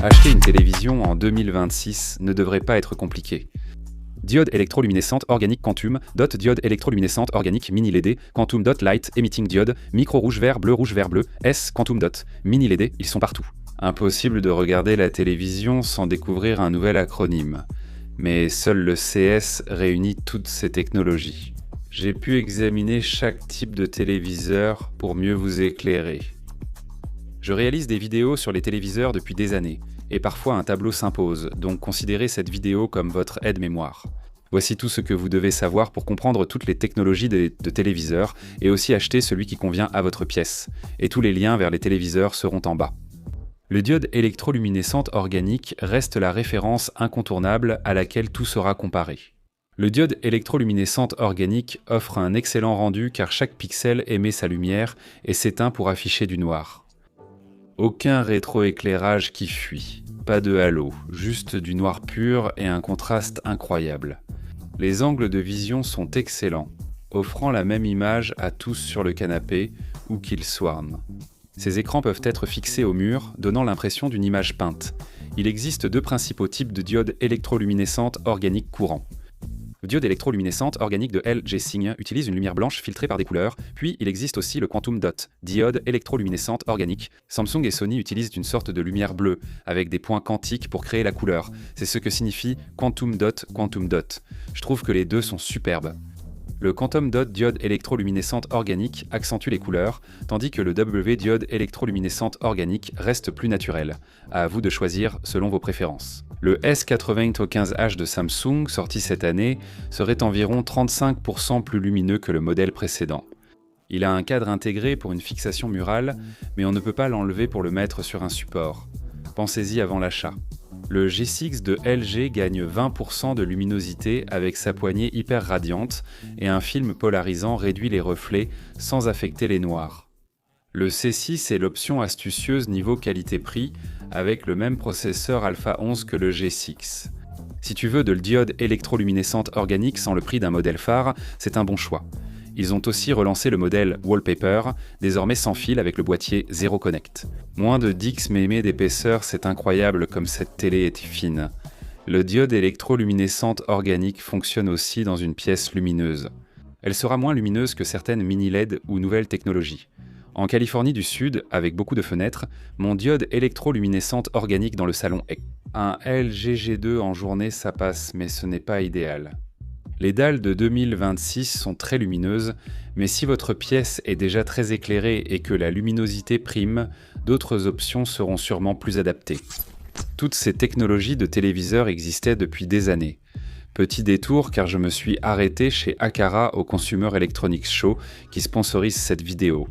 Acheter une télévision en 2026 ne devrait pas être compliqué. Diode électroluminescente organique Quantum, dot diode électroluminescente organique mini LED, Quantum dot light emitting diode, micro rouge vert bleu, S Quantum dot, mini LED, ils sont partout. Impossible de regarder la télévision sans découvrir un nouvel acronyme. Mais seul le CS réunit toutes ces technologies. J'ai pu examiner chaque type de téléviseur pour mieux vous éclairer. Je réalise des vidéos sur les téléviseurs depuis des années, et parfois un tableau s'impose, donc considérez cette vidéo comme votre aide-mémoire. Voici tout ce que vous devez savoir pour comprendre toutes les technologies de téléviseurs, et aussi acheter celui qui convient à votre pièce, et tous les liens vers les téléviseurs seront en bas. Le diode électroluminescente organique reste la référence incontournable à laquelle tout sera comparé. Le diode électroluminescente organique offre un excellent rendu car chaque pixel émet sa lumière et s'éteint pour afficher du noir. Aucun rétroéclairage qui fuit, pas de halo, juste du noir pur et un contraste incroyable. Les angles de vision sont excellents, offrant la même image à tous sur le canapé, où qu'ils soient. Ces écrans peuvent être fixés au mur, donnant l'impression d'une image peinte. Il existe deux principaux types de diodes électroluminescentes organiques courants. Le diode électroluminescente organique de LG Signe utilise une lumière blanche filtrée par des couleurs, puis il existe aussi le Quantum Dot, diode électroluminescente organique. Samsung et Sony utilisent une sorte de lumière bleue, avec des points quantiques pour créer la couleur. C'est ce que signifie Quantum Dot, Quantum Dot. Je trouve que les deux sont superbes. Le Quantum Dot diode électroluminescente organique accentue les couleurs, tandis que le W diode électroluminescente organique reste plus naturel. À vous de choisir selon vos préférences. Le S80-15H de Samsung, sorti cette année, serait environ 35% plus lumineux que le modèle précédent. Il a un cadre intégré pour une fixation murale, mais on ne peut pas l'enlever pour le mettre sur un support. Pensez-y avant l'achat. Le G6 de LG gagne 20% de luminosité avec sa poignée hyper radiante et un film polarisant réduit les reflets sans affecter les noirs. Le C6 est l'option astucieuse niveau qualité-prix avec le même processeur Alpha 11 que le G6. Si tu veux de la diode électroluminescente organique sans le prix d'un modèle phare, c'est un bon choix. Ils ont aussi relancé le modèle Wallpaper, désormais sans fil avec le boîtier Zero Connect. Moins de 10 mm d'épaisseur, c'est incroyable comme cette télé est fine. Le diode électroluminescente organique fonctionne aussi dans une pièce lumineuse. Elle sera moins lumineuse que certaines mini LED ou nouvelles technologies. En Californie du Sud, avec beaucoup de fenêtres, mon diode électroluminescente organique dans le salon est. Un LG G2 en journée, ça passe, mais ce n'est pas idéal. Les dalles de 2026 sont très lumineuses, mais si votre pièce est déjà très éclairée et que la luminosité prime, d'autres options seront sûrement plus adaptées. Toutes ces technologies de téléviseurs existaient depuis des années. Petit détour car je me suis arrêté chez Aqara au Consumer Electronics Show qui sponsorise cette vidéo.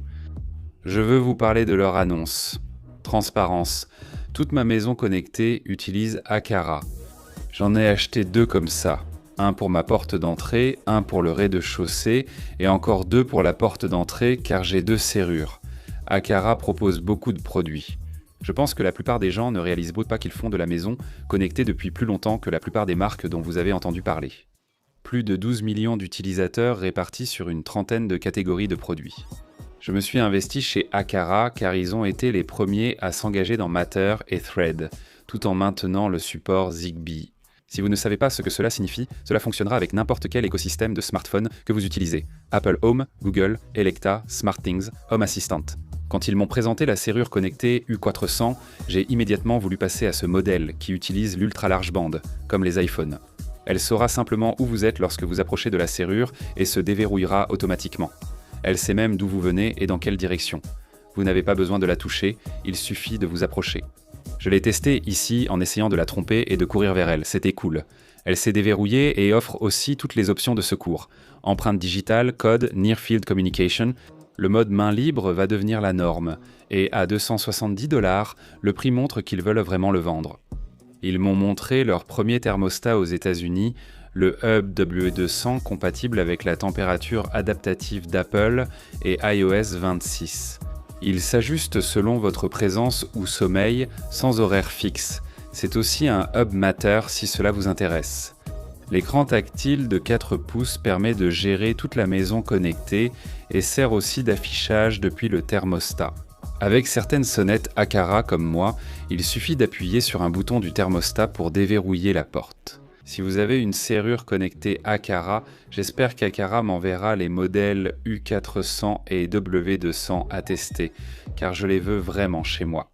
Je veux vous parler de leur annonce. Transparence. Toute ma maison connectée utilise Aqara. J'en ai acheté 2 comme ça. Un pour ma porte d'entrée, un pour le rez-de-chaussée et encore 2 pour la porte d'entrée car j'ai 2 serrures. Aqara propose beaucoup de produits. Je pense que la plupart des gens ne réalisent pas qu'ils font de la maison connectée depuis plus longtemps que la plupart des marques dont vous avez entendu parler. Plus de 12 millions d'utilisateurs répartis sur une trentaine de catégories de produits. Je me suis investi chez Aqara car ils ont été les premiers à s'engager dans Matter et Thread, tout en maintenant le support Zigbee. Si vous ne savez pas ce que cela signifie, cela fonctionnera avec n'importe quel écosystème de smartphone que vous utilisez. Apple Home, Google, Electa, SmartThings, Home Assistant. Quand ils m'ont présenté la serrure connectée U400, j'ai immédiatement voulu passer à ce modèle qui utilise l'ultra large bande, comme les iPhones. Elle saura simplement où vous êtes lorsque vous approchez de la serrure et se déverrouillera automatiquement. Elle sait même d'où vous venez et dans quelle direction. Vous n'avez pas besoin de la toucher, il suffit de vous approcher. Je l'ai testée ici en essayant de la tromper et de courir vers elle, c'était cool. Elle s'est déverrouillée et offre aussi toutes les options de secours. Empreinte digitale, code, Near Field Communication. Le mode main libre va devenir la norme. Et à 270$, le prix montre qu'ils veulent vraiment le vendre. Ils m'ont montré leur premier thermostat aux États-Unis, le Hub W200 compatible avec la température adaptative d'Apple et iOS 26. Il s'ajuste selon votre présence ou sommeil, sans horaire fixe. C'est aussi un Hub Matter si cela vous intéresse. L'écran tactile de 4 pouces permet de gérer toute la maison connectée et sert aussi d'affichage depuis le thermostat. Avec certaines sonnettes Aqara comme moi, il suffit d'appuyer sur un bouton du thermostat pour déverrouiller la porte. Si vous avez une serrure connectée Aqara, j'espère qu'Aqara m'enverra les modèles U400 et W200 à tester, car je les veux vraiment chez moi.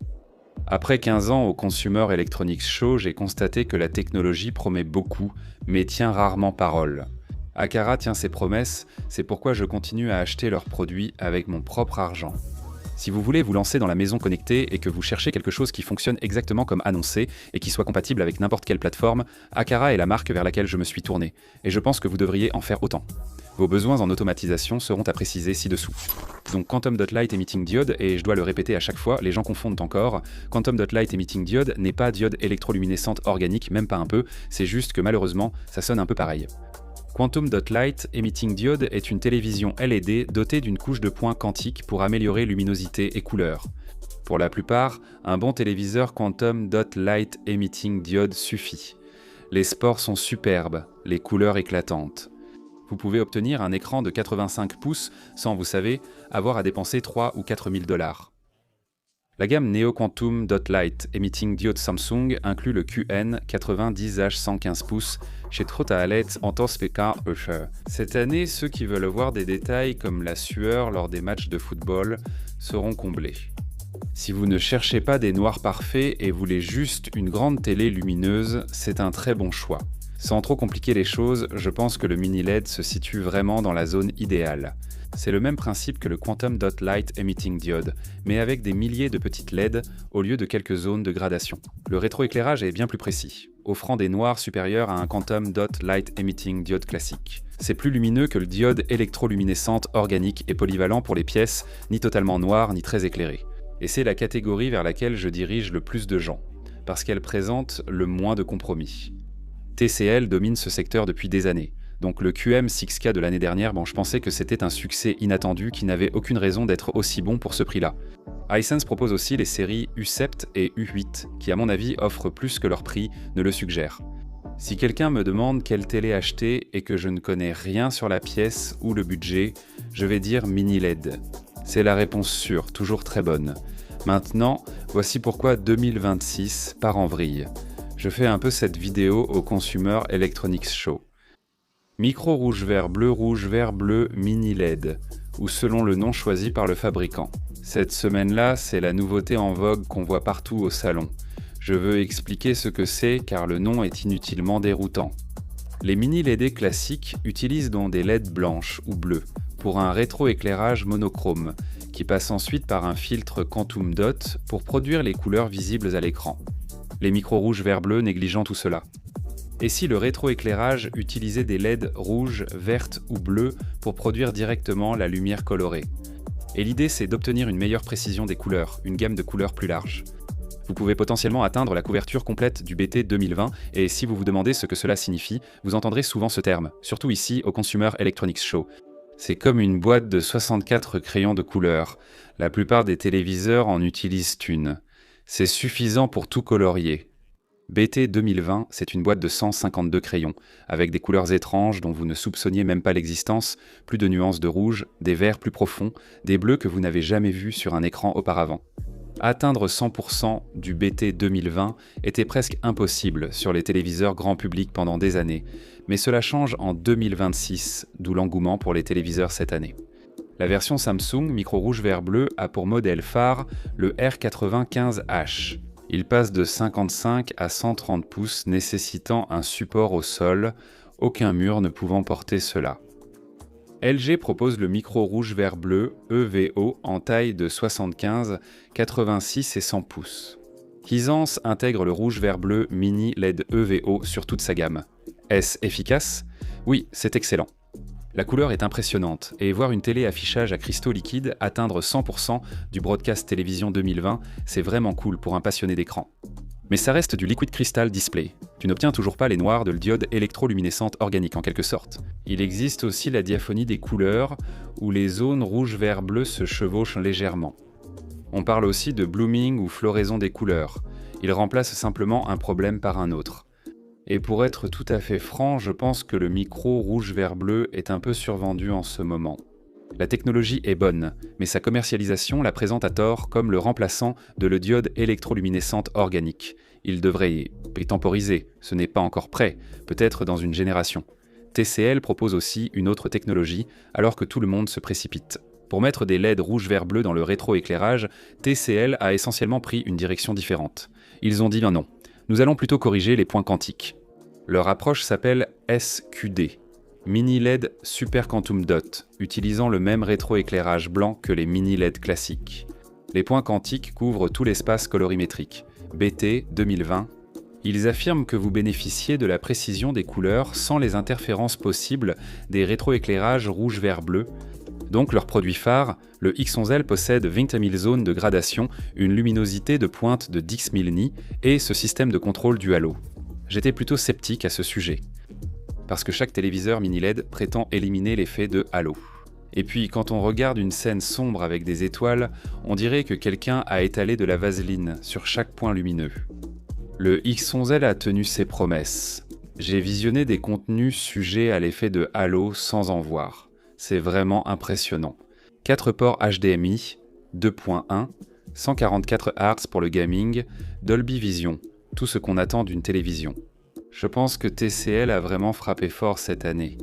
Après 15 ans au Consumer Electronics Show, j'ai constaté que la technologie promet beaucoup, mais tient rarement parole. Aqara tient ses promesses, c'est pourquoi je continue à acheter leurs produits avec mon propre argent. Si vous voulez vous lancer dans la maison connectée et que vous cherchez quelque chose qui fonctionne exactement comme annoncé et qui soit compatible avec n'importe quelle plateforme, Aqara est la marque vers laquelle je me suis tourné, et je pense que vous devriez en faire autant. Vos besoins en automatisation seront à préciser ci-dessous. Donc Quantum.Light Emitting Diode, et je dois le répéter à chaque fois, les gens confondent encore, Quantum.Light Emitting Diode n'est pas diode électroluminescente organique, même pas un peu, c'est juste que malheureusement, ça sonne un peu pareil. Quantum.Light Emitting Diode est une télévision LED dotée d'une couche de points quantiques pour améliorer luminosité et couleur. Pour la plupart, un bon téléviseur Quantum.Light Emitting Diode suffit. Les sports sont superbes, les couleurs éclatantes. Vous pouvez obtenir un écran de 85 pouces sans, vous savez, avoir à dépenser 3 ou 4 000 $. La gamme Neo Quantum.Light Emitting Diode Samsung inclut le QN 90H115 pouces chez Trotalet en PK. Cette année, ceux qui veulent voir des détails comme la sueur lors des matchs de football seront comblés. Si vous ne cherchez pas des noirs parfaits et voulez juste une grande télé lumineuse, c'est un très bon choix. Sans trop compliquer les choses, je pense que le mini LED se situe vraiment dans la zone idéale. C'est le même principe que le Quantum.Light Emitting Diode, mais avec des milliers de petites LED au lieu de quelques zones de gradation. Le rétroéclairage est bien plus précis, offrant des noirs supérieurs à un Quantum.Light Emitting Diode classique. C'est plus lumineux que le diode électroluminescente organique et polyvalent pour les pièces, ni totalement noires ni très éclairées. Et c'est la catégorie vers laquelle je dirige le plus de gens, parce qu'elle présente le moins de compromis. TCL domine ce secteur depuis des années. Donc le QM6K de l'année dernière, je pensais que c'était un succès inattendu qui n'avait aucune raison d'être aussi bon pour ce prix-là. Hisense propose aussi les séries U7 et U8, qui à mon avis offrent plus que leur prix ne le suggère. Si quelqu'un me demande quelle télé acheter et que je ne connais rien sur la pièce ou le budget, je vais dire mini LED. C'est la réponse sûre, toujours très bonne. Maintenant, voici pourquoi 2026 part en vrille. Je fais un peu cette vidéo au Consumer Electronics Show. Micro rouge vert bleu mini LED, ou selon le nom choisi par le fabricant. Cette semaine-là, c'est la nouveauté en vogue qu'on voit partout au salon. Je veux expliquer ce que c'est car le nom est inutilement déroutant. Les mini LED classiques utilisent donc des LED blanches ou bleues pour un rétroéclairage monochrome, qui passe ensuite par un filtre Quantum Dot pour produire les couleurs visibles à l'écran. Les micros rouges vert bleu négligeant tout cela. Et si le rétroéclairage utilisait des LED rouges, vertes ou bleues pour produire directement la lumière colorée? Et l'idée, c'est d'obtenir une meilleure précision des couleurs, une gamme de couleurs plus large. Vous pouvez potentiellement atteindre la couverture complète du BT 2020, et si vous vous demandez ce que cela signifie, vous entendrez souvent ce terme, surtout ici au Consumer Electronics Show. C'est comme une boîte de 64 crayons de couleur. La plupart des téléviseurs en utilisent une. C'est suffisant pour tout colorier. BT 2020, c'est une boîte de 152 crayons, avec des couleurs étranges dont vous ne soupçonniez même pas l'existence, plus de nuances de rouge, des verts plus profonds, des bleus que vous n'avez jamais vus sur un écran auparavant. Atteindre 100% du BT 2020 était presque impossible sur les téléviseurs grand public pendant des années, mais cela change en 2026, d'où l'engouement pour les téléviseurs cette année. La version Samsung micro rouge vert bleu a pour modèle phare le R95H. Il passe de 55 à 130 pouces nécessitant un support au sol, aucun mur ne pouvant porter cela. LG propose le micro rouge vert bleu EVO en taille de 75, 86 et 100 pouces. Hisense intègre le rouge vert bleu mini LED EVO sur toute sa gamme. Est-ce efficace? Oui, c'est excellent. La couleur est impressionnante, et voir une télé affichage à cristaux liquides atteindre 100% du broadcast télévision 2020, c'est vraiment cool pour un passionné d'écran. Mais ça reste du liquid crystal display. Tu n'obtiens toujours pas les noirs de le diode électroluminescente organique en quelque sorte. Il existe aussi la diaphonie des couleurs, où les zones rouge-vert-bleu se chevauchent légèrement. On parle aussi de blooming ou floraison des couleurs. Il remplace simplement un problème par un autre. Et pour être tout à fait franc, je pense que le micro rouge-vert-bleu est un peu survendu en ce moment. La technologie est bonne, mais sa commercialisation la présente à tort comme le remplaçant de la diode électroluminescente organique. Il devrait y temporiser, ce n'est pas encore prêt, peut-être dans une génération. TCL propose aussi une autre technologie, alors que tout le monde se précipite. Pour mettre des LED rouge-vert-bleu dans le rétroéclairage, TCL a essentiellement pris une direction différente. Ils ont dit non, nous allons plutôt corriger les points quantiques. Leur approche s'appelle SQD, Mini LED Super Quantum Dot, utilisant le même rétroéclairage blanc que les mini LED classiques. Les points quantiques couvrent tout l'espace colorimétrique. BT 2020. Ils affirment que vous bénéficiez de la précision des couleurs sans les interférences possibles des rétroéclairages rouge-vert-bleu. Donc leur produit phare, le X11L possède 20 000 zones de gradation, une luminosité de pointe de 10 000 nits et ce système de contrôle du halo. J'étais plutôt sceptique à ce sujet, parce que chaque téléviseur mini LED prétend éliminer l'effet de halo. Et puis quand on regarde une scène sombre avec des étoiles, on dirait que quelqu'un a étalé de la vaseline sur chaque point lumineux. Le X11L a tenu ses promesses. J'ai visionné des contenus sujets à l'effet de halo sans en voir. C'est vraiment impressionnant. 4 ports HDMI, 2.1, 144 Hz pour le gaming, Dolby Vision, tout ce qu'on attend d'une télévision. Je pense que TCL a vraiment frappé fort cette année.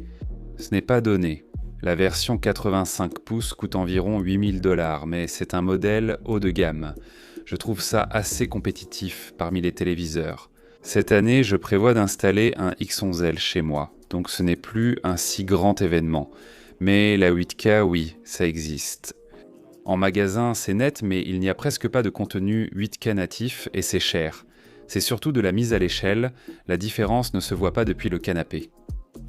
Ce n'est pas donné. La version 85 pouces coûte environ 8 000 $, mais c'est un modèle haut de gamme. Je trouve ça assez compétitif parmi les téléviseurs. Cette année, je prévois d'installer un X11L chez moi, donc ce n'est plus un si grand événement. Mais la 8K, oui, ça existe. En magasin, c'est net, mais il n'y a presque pas de contenu 8K natif et c'est cher. C'est surtout de la mise à l'échelle, la différence ne se voit pas depuis le canapé.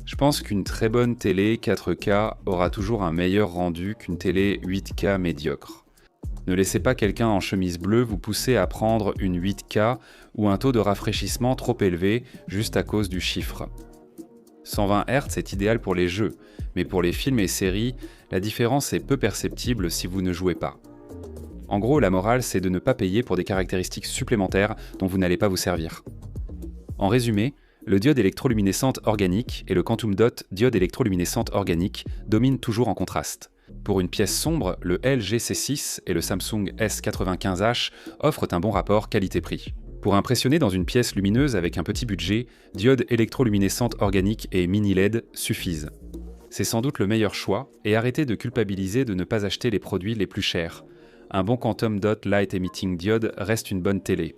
Je pense qu'une très bonne télé 4K aura toujours un meilleur rendu qu'une télé 8K médiocre. Ne laissez pas quelqu'un en chemise bleue vous pousser à prendre une 8K ou un taux de rafraîchissement trop élevé juste à cause du chiffre. 120 Hz est idéal pour les jeux, mais pour les films et séries, la différence est peu perceptible si vous ne jouez pas. En gros, la morale, c'est de ne pas payer pour des caractéristiques supplémentaires dont vous n'allez pas vous servir. En résumé, le diode électroluminescente organique et le Quantum Dot diode électroluminescente organique dominent toujours en contraste. Pour une pièce sombre, le LG C6 et le Samsung S95H offrent un bon rapport qualité-prix. Pour impressionner dans une pièce lumineuse avec un petit budget, diode électroluminescente organique et mini LED suffisent. C'est sans doute le meilleur choix, et arrêtez de culpabiliser de ne pas acheter les produits les plus chers. Un bon Quantum Dot Light Emitting Diode reste une bonne télé.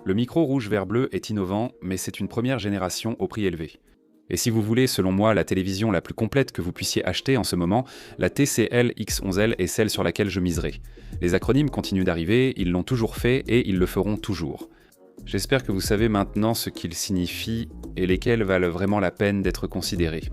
Le micro rouge-vert-bleu est innovant, mais c'est une première génération au prix élevé. Et si vous voulez, selon moi, la télévision la plus complète que vous puissiez acheter en ce moment, la TCL X11L est celle sur laquelle je miserai. Les acronymes continuent d'arriver, ils l'ont toujours fait et ils le feront toujours. J'espère que vous savez maintenant ce qu'ils signifient et lesquels valent vraiment la peine d'être considérés.